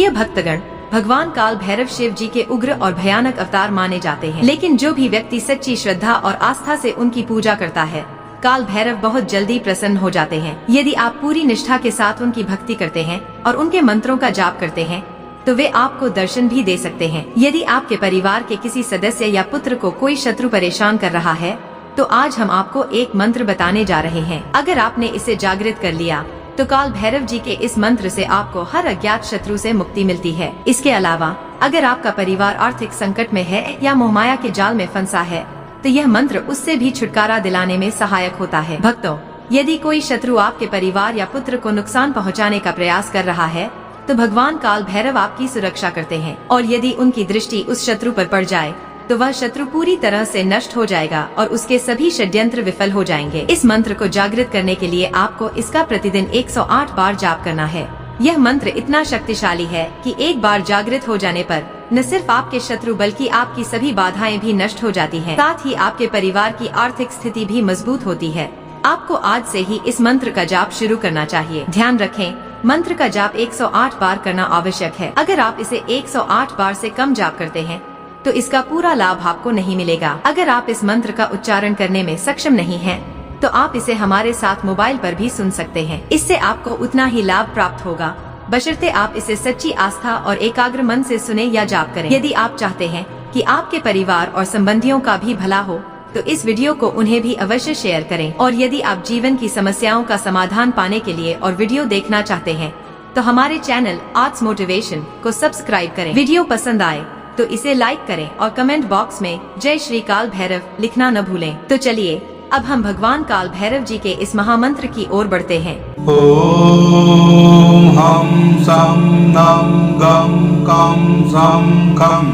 प्रिय भक्तगण, भगवान काल भैरव शिव जी के उग्र और भयानक अवतार माने जाते हैं, लेकिन जो भी व्यक्ति सच्ची श्रद्धा और आस्था से उनकी पूजा करता है, काल भैरव बहुत जल्दी प्रसन्न हो जाते हैं। यदि आप पूरी निष्ठा के साथ उनकी भक्ति करते हैं और उनके मंत्रों का जाप करते हैं, तो वे आपको दर्शन भी दे सकते हैं। यदि आपके परिवार के किसी सदस्य या पुत्र को कोई शत्रु परेशान कर रहा है, तो आज हम आपको एक मंत्र बताने जा रहे हैं। अगर आपने इसे जागृत कर लिया, तो काल भैरव जी के इस मंत्र से आपको हर अज्ञात शत्रु से मुक्ति मिलती है। इसके अलावा अगर आपका परिवार आर्थिक संकट में है या मोहमाया के जाल में फंसा है, तो यह मंत्र उससे भी छुटकारा दिलाने में सहायक होता है। भक्तों, यदि कोई शत्रु आपके परिवार या पुत्र को नुकसान पहुंचाने का प्रयास कर रहा है, तो भगवान काल भैरव आपकी सुरक्षा करते हैं, और यदि उनकी दृष्टि उस शत्रु पर पड़ जाए, तो वह शत्रु पूरी तरह से नष्ट हो जाएगा और उसके सभी षड्यंत्र विफल हो जाएंगे। इस मंत्र को जागृत करने के लिए आपको इसका प्रतिदिन 108 बार जाप करना है। यह मंत्र इतना शक्तिशाली है कि एक बार जागृत हो जाने पर न सिर्फ आपके शत्रु बल्कि आपकी सभी बाधाएं भी नष्ट हो जाती हैं। साथ ही आपके परिवार की आर्थिक स्थिति भी मजबूत होती है। आपको आज से ही इस मंत्र का जाप शुरू करना चाहिए। ध्यान रखें, मंत्र का जाप 108 बार करना आवश्यक है। अगर आप इसे 108 बार से कम जाप करते हैं, तो इसका पूरा लाभ आपको नहीं मिलेगा। अगर आप इस मंत्र का उच्चारण करने में सक्षम नहीं हैं, तो आप इसे हमारे साथ मोबाइल पर भी सुन सकते हैं। इससे आपको उतना ही लाभ प्राप्त होगा, बशर्ते आप इसे सच्ची आस्था और एकाग्र मन से सुने या जाप करें। यदि आप चाहते हैं कि आपके परिवार और संबंधियों का भी भला हो, तो इस वीडियो को उन्हें भी अवश्य शेयर करें। और यदि आप जीवन की समस्याओं का समाधान पाने के लिए और वीडियो देखना चाहते हैं, तो हमारे चैनल आर्ट्स मोटिवेशन को सब्सक्राइब करें। वीडियो पसंद आए तो इसे लाइक करें और कमेंट बॉक्स में जय श्री काल भैरव लिखना न भूलें। तो चलिए अब हम भगवान काल भैरव जी के इस महामंत्र की ओर बढ़ते हैं। ओम हम सम नम गम कम सम खम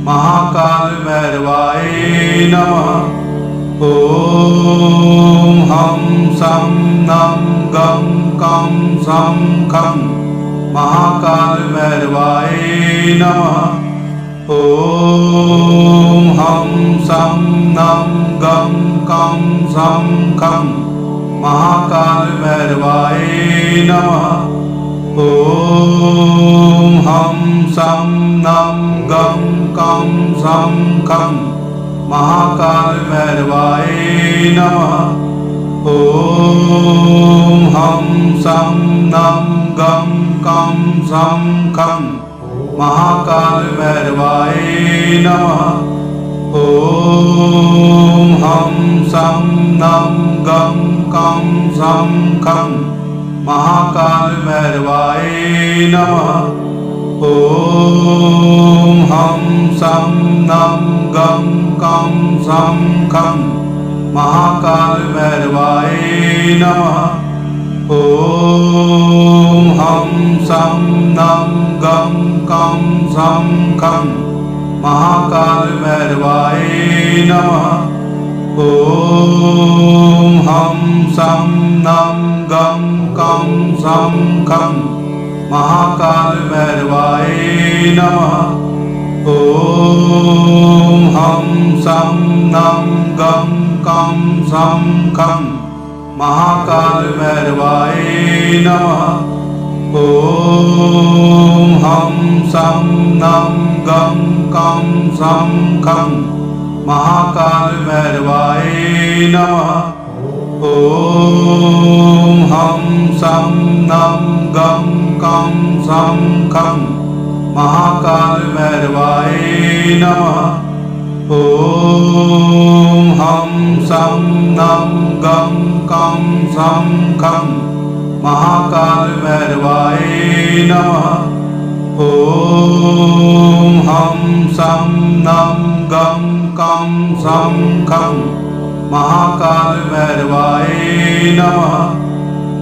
महाकाल भैरवाय नमः। ओम हम सम नम गम कम सम खम महाकाल भैरवाय नमः। ओम हम सम नम गम कम सम खम महाकाल भैरवाय नमः। ओम हम सम नम गम कम सम खम महाकाल भैरवाय नमः। ओम हम सम नम गम कम सम खम महाकाल भैरवाय नमः। ओम हम सम नम गम कम सम खम महाकाल भैरवाय नमः। ओम हम सम नम गम कम सम खम महाकाल भैरवाय नमः। ओम हम सम नम गम कम सम खम महाकाल भैरवाय नमः। ओम हम सम नम गम कम सम खम महाकाल भैरवाय नमः। ओम हम सम नम गम कम सम खम महाकाल भैरवाय नमः। ओम हम सम नम गम कम सम खम महाकाल भैरवाय नमः। ओम हम सम नम गम कम सम खम महाकाल भैरवाय नमः। ओम हम सम नम गम कम सम खम महाकाल भैरवाय नमः। ओम हम सम नम गम कम सम खम महाकाल भैरवाय नमः।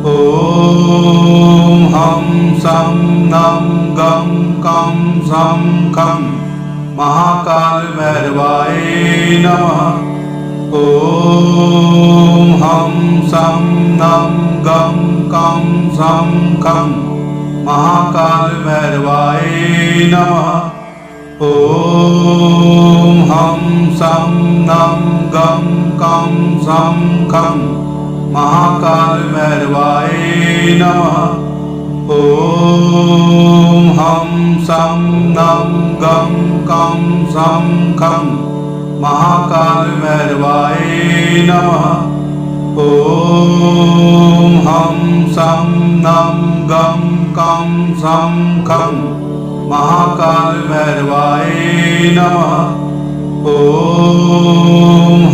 ओम हम सम नम गम कम सम खम महाकाल भैरवाय नमः। ओम हम सम नम गम कम सम खम महाकाल भैरवाय नमः। ओम हम सम नम गम कम सम खम महाकाल भैरवाय नमः। ॐ हं सं नं गं कं सं खं महाकालभैरवाय नमः। ॐ हं सं नं गं कं सं खं महाकालभैरवाय नमः। ॐ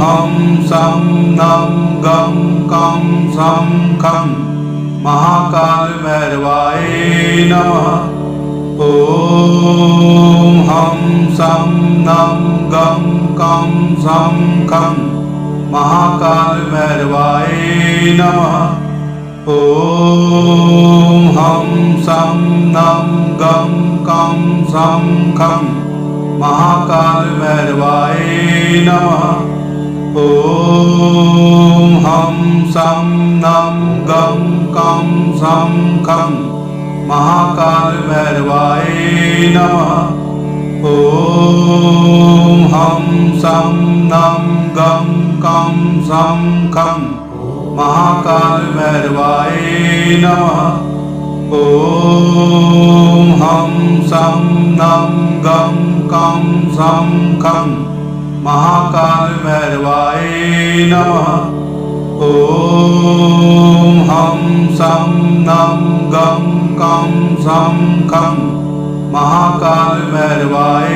हं सं नं गं कं सं खं महाकालभैरवाय नमः। ॐ हं सं नं गं कं सं खं महाकालभैरवाय नमः। ॐ हं सं नं गं कं सं खं महाकालभैरवाय नमः। ॐ हं सं नं गं कं सं खं महाकालभैरवाय नमः। ॐ हं सं नं गं कं सं खं महाकालभैरवाय नमः। ॐ हं सं नं गं कं सं खं महाकालभैरवाय नमः। ॐ हं सं नं गं कं सं खं महाकालभैरवाय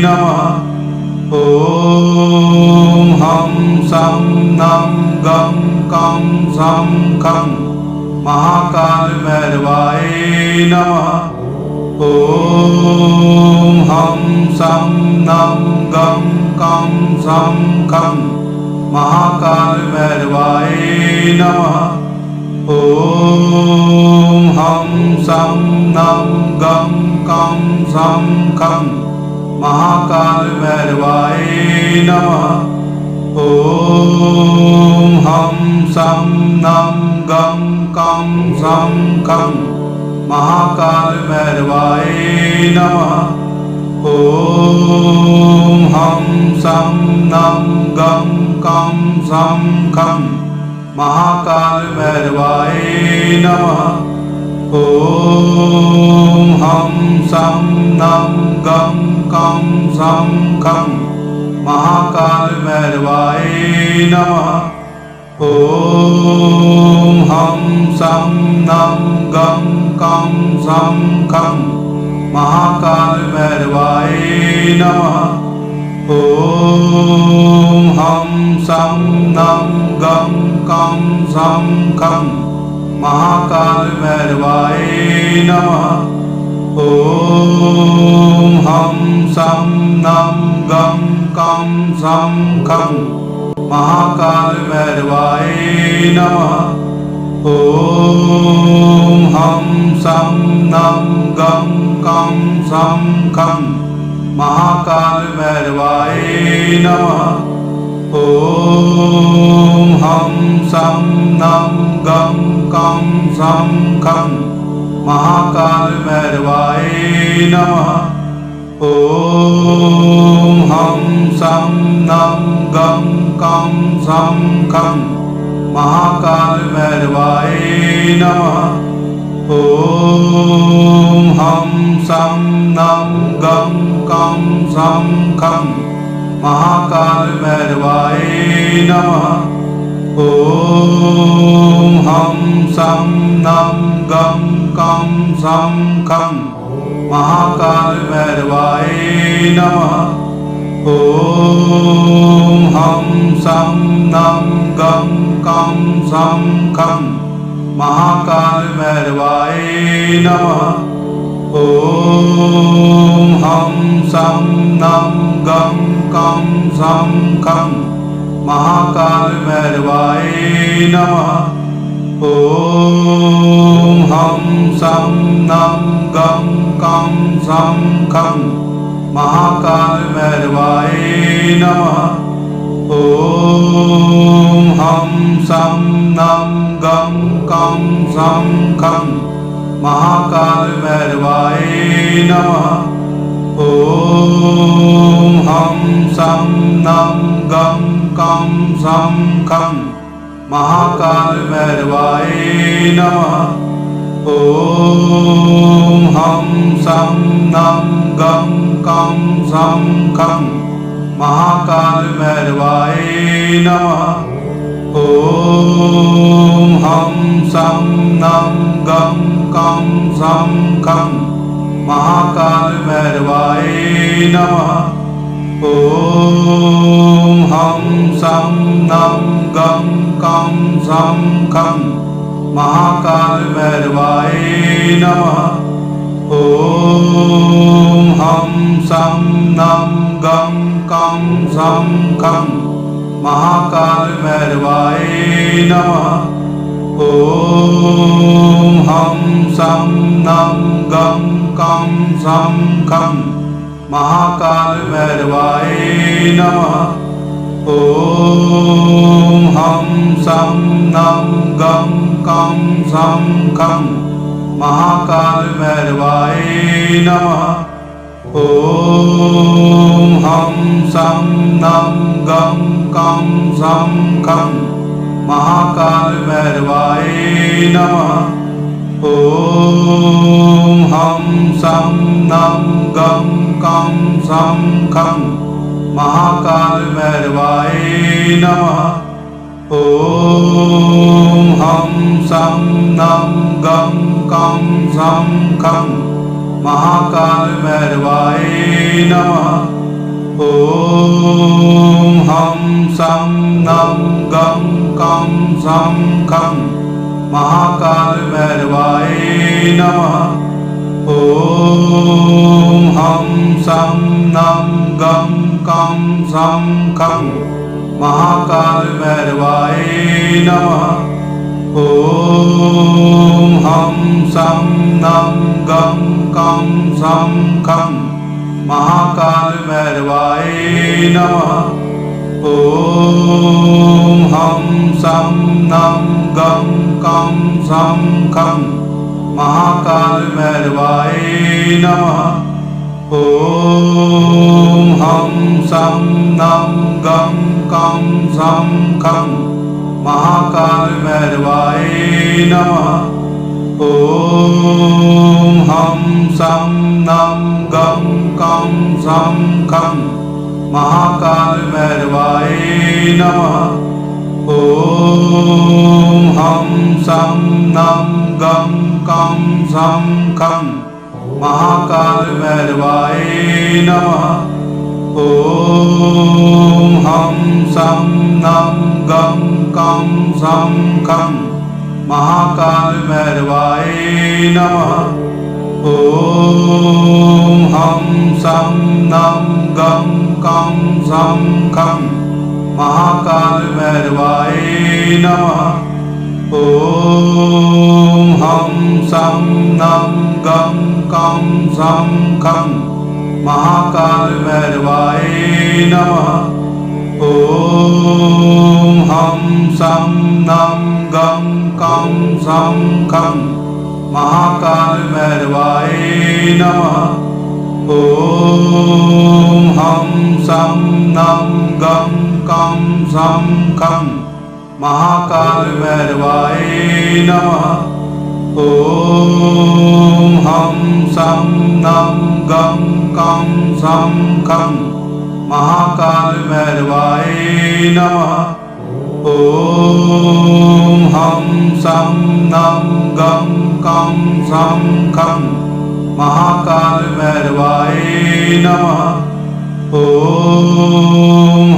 नमः। ॐ हं सं नं गं कं सं खं महाकालभैरवाय नमः। ॐ हं सं नं गं कं सं खं महाकालभैरवाय नमः। ॐ हं सं नं गं कं सं खं महाकालभैरवाय नमः। ॐ हं सं नं गं कं सं खं महाकालभैरवाय नमः। ॐ हं सं नं गं कं सं खं महाकालभैरवाय नमः। ॐ हं सं नं गं कं सं खं महाकालभैरवाय नमः। ॐ हं सं नं गं कं सं खं महाकालभैरवाय नमः। ॐ हं सं नं गं कं सं खं महाकालभैरवाय नमः। ॐ हं सं नं गं कं सं खं महाकालभैरवाय नमः। ॐ हं सं नं गं कं सं खं महाकालभैरवाय नमः। ॐ हं सं नं गं कं सं खं महाकालभैरवाय नमः। ॐ हं सं नं गं कं सं खं महाकालभैरवाय नमः। ॐ हं सं नं गं कं सं खं महाकालभैरवाय नमः। ॐ हं सं नं गं कं सं खं महाकालभैरवाय नमः। ॐ हं सं नं गं कं सं खं महाकालभैरवाय नमः। ॐ हं सं नं गं कं सं खं महाकालभैरवाय नमः। ॐ हं सं नं गं कं सं खं महाकालभैरवाय नमः। ॐ हं सं नं गं कं सं खं महाकालभैरवाय नमः। ॐ हं सं नं गं कं सं खं महाकालभैरवाय नमः। ॐ हं सं नं गं कं सं खं महाकालभैरवाय नमः। ॐ हं सं नं गं कं सं खं महाकालभैरवाय नमः। ॐ हं सं नं गं कं सं खं महाकालभैरवाय नमः। ॐ हं सं नं गं कं सं खं महाकालभैरवाय नमः। ॐ हं सं नं गं कं सं खं महाकालभैरवाय नमः। ॐ हं सं नं गं कं सं खं महाकालभैरवाय नमः। ॐ हं सं नं गं कं सं खं महाकालभैरवाय नमः। ॐ हं सं नं गं कं सं खं महाकालभैरवाय नमः। ॐ हं सं नं गं कं सं खं महाकालभैरवाय नमः। ॐ हं सं नं गं कं सं खं महाकालभैरवाय नमः। ॐ हं सं नं गं कं सं खं महाकालभैरवाय नमः। ॐ हं सं नं गं कं सं खं महाकालभैरवाय नमः। ॐ हं सं नं गं कं सं खं महाकालभैरवाय नमः। ॐ हं सं नं गं कं सं खं महाकालभैरवाय नमः। ॐ हं सं नं गं कं सं खं महाकालभैरवाय नमः। ॐ हं सं नं गं कं सं खं महाकालभैरवाय नमः। ॐ हं सं नं गं कं सं खं महाकालभैरवाय नमः। ॐ हं सं नं गं कं सं खं महाकालभैरवाय नमः। ॐ हं सं नं गं कं सं खं महाकालभैरवाय नमः। ॐ हं सं नं गं कं सं खं महाकालभैरवाय नमः। ॐ हं सं नं गं कं सं खं महाकालभैरवाय नमः। ॐ हं सं नं गं कं सं खं महाकालभैरवाय नमः। ॐ हं सं नं गं कं सं खं महाकालभैरवाय नमः। ॐ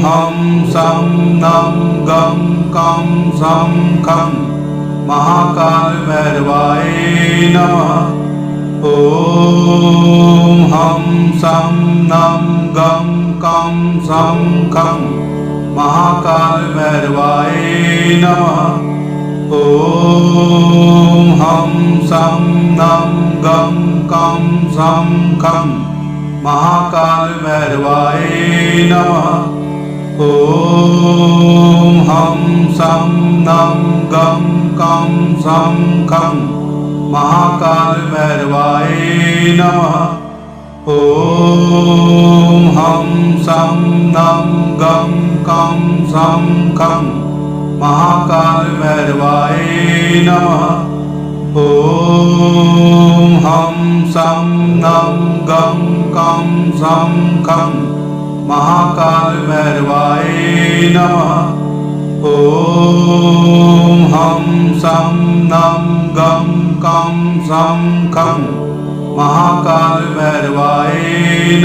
हं सं नं गं कं सं खं महाकालभैरवाय नमः। ॐ हं सं नं गं कं सं खं महाकालभैरवाय नमः। ॐ हं सं नं गं कं सं खं महाकालभैरवाय नमः। ॐ हं सं नं गं कं सं खं महाकालभैरवाय नमः। ॐ हं सं नं गं कं सं खं महाकालभैरवाय नमः। ॐ हम सं नम गम कं सं खं महाकाल भैरवाय नमः। ॐ हम सं नम गम कं सं खं महाकाल भैरवाय नमः।